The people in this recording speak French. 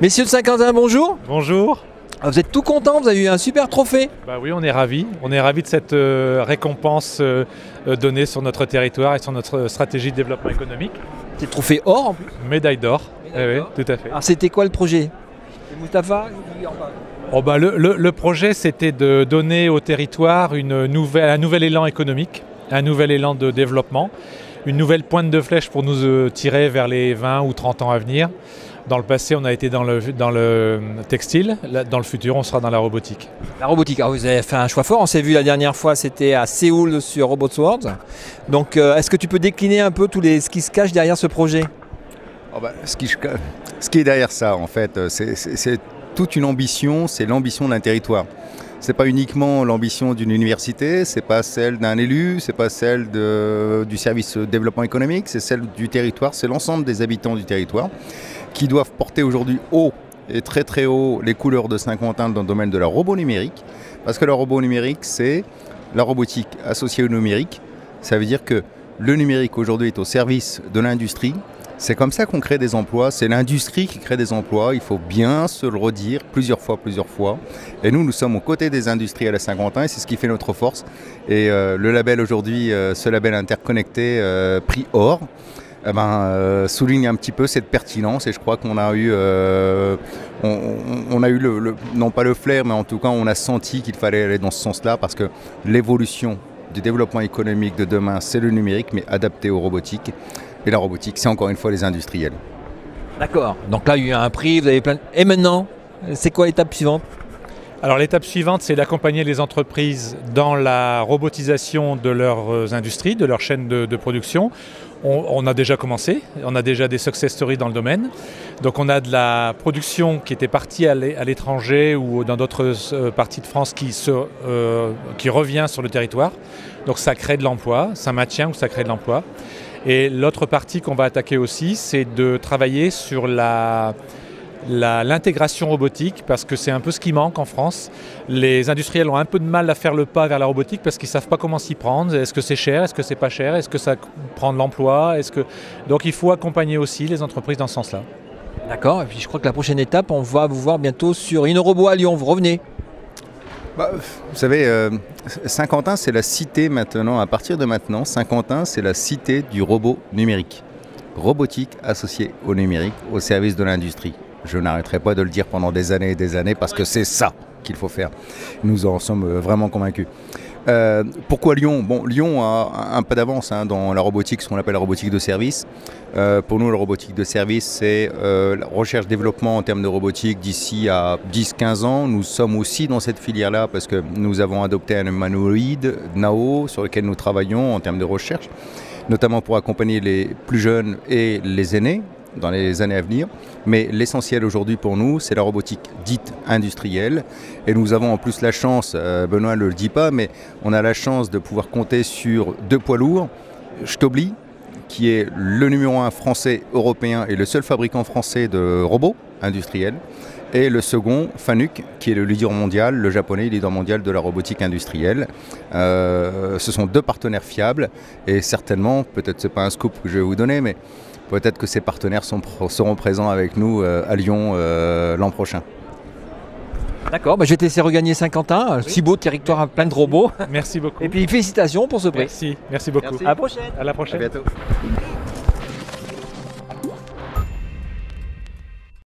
Messieurs de Saint-Quentin, bonjour. Bonjour. Vous êtes tout contents, vous avez eu un super trophée. Bah oui, on est ravis. On est ravis de cette récompense donnée sur notre territoire et sur notre stratégie de développement économique. C'est le trophée or en plus. Médaille d'or. Oui, tout à fait. Alors c'était quoi le projet? C'est Mustapha qui en parle. Oh bah, le projet, c'était de donner au territoire un nouvel élan économique, un nouvel élan de développement, une nouvelle pointe de flèche pour nous tirer vers les 20 ou 30 ans à venir. Dans le passé, on a été dans le textile. Là, dans le futur, on sera dans la robotique. La robotique, alors vous avez fait un choix fort. On s'est vu la dernière fois, c'était à Séoul sur RobotsWorld. Donc, est-ce que tu peux décliner un peu ce qui se cache derrière ce projet? Ce qui est derrière ça, en fait, c'est toute une ambition, c'est l'ambition d'un territoire. C'est pas uniquement l'ambition d'une université, c'est pas celle d'un élu, c'est pas celle du service développement économique, c'est celle du territoire, c'est l'ensemble des habitants du territoire qui doivent porter aujourd'hui haut et très très haut les couleurs de Saint-Quentin dans le domaine de la robot numérique. Parce que la robot numérique, c'est la robotique associée au numérique. Ça veut dire que le numérique aujourd'hui est au service de l'industrie. C'est comme ça qu'on crée des emplois, c'est l'industrie qui crée des emplois, il faut bien se le redire plusieurs fois. Et nous sommes aux côtés des industriels à Saint-Quentin et c'est ce qui fait notre force. Et le label aujourd'hui, ce label interconnecté prix or, souligne un petit peu cette pertinence et je crois qu'on a eu, on a eu non pas le flair, mais en tout cas on a senti qu'il fallait aller dans ce sens-là parce que l'évolution du développement économique de demain, c'est le numérique, mais adapté aux robotiques. Et la robotique, c'est encore une fois les industriels. D'accord. Donc là, il y a eu un prix, vous avez plein. Et maintenant, c'est quoi l'étape suivante? Alors l'étape suivante, c'est d'accompagner les entreprises dans la robotisation de leurs industries, de leurs chaînes de production. On a déjà commencé, on a déjà des success stories dans le domaine. Donc on a de la production qui était partie à l'étranger ou dans d'autres parties de France qui revient sur le territoire. Donc ça crée de l'emploi, ça maintient ou ça crée de l'emploi. Et l'autre partie qu'on va attaquer aussi, c'est de travailler sur l'intégration robotique, parce que c'est un peu ce qui manque en France. Les industriels ont un peu de mal à faire le pas vers la robotique parce qu'ils ne savent pas comment s'y prendre. Est-ce que c'est cher? Est-ce que c'est pas cher? Est-ce que ça prend de l'emploi? Donc il faut accompagner aussi les entreprises dans ce sens-là. D'accord, et puis je crois que la prochaine étape, on va vous voir bientôt sur InnoRobot à Lyon. Vous revenez? Vous savez, Saint-Quentin, c'est la cité maintenant, à partir de maintenant, Saint-Quentin, c'est la cité du robot numérique. Robotique associée au numérique, au service de l'industrie. Je n'arrêterai pas de le dire pendant des années et des années parce que c'est ça qu'il faut faire. Nous en sommes vraiment convaincus. Pourquoi Lyon? Lyon a un peu d'avance dans la robotique, ce qu'on appelle la robotique de service. Pour nous, la robotique de service, c'est la recherche-développement en termes de robotique d'ici à 10-15 ans. Nous sommes aussi dans cette filière-là parce que nous avons adopté un humanoïde, NAO, sur lequel nous travaillons en termes de recherche, notamment pour accompagner les plus jeunes et les aînés dans les années à venir. Mais l'essentiel aujourd'hui pour nous, c'est la robotique dite industrielle. Et nous avons en plus la chance, Benoît ne le dit pas, mais on a la chance de pouvoir compter sur deux poids lourds. Stobli, qui est le numéro 1 français européen et le seul fabricant français de robots industriels. Et le second, Fanuc, qui est le leader mondial, le japonais leader mondial de la robotique industrielle. Ce sont deux partenaires fiables et certainement, peut-être c'est pas un scoop que je vais vous donner, mais peut-être que ces partenaires seront présents avec nous à Lyon l'an prochain. D'accord, je vais te laisser regagner Saint-Quentin, si beau territoire plein de robots. Merci beaucoup. Et puis félicitations pour ce prix. Merci beaucoup. Merci. À la prochaine. À la prochaine. À bientôt.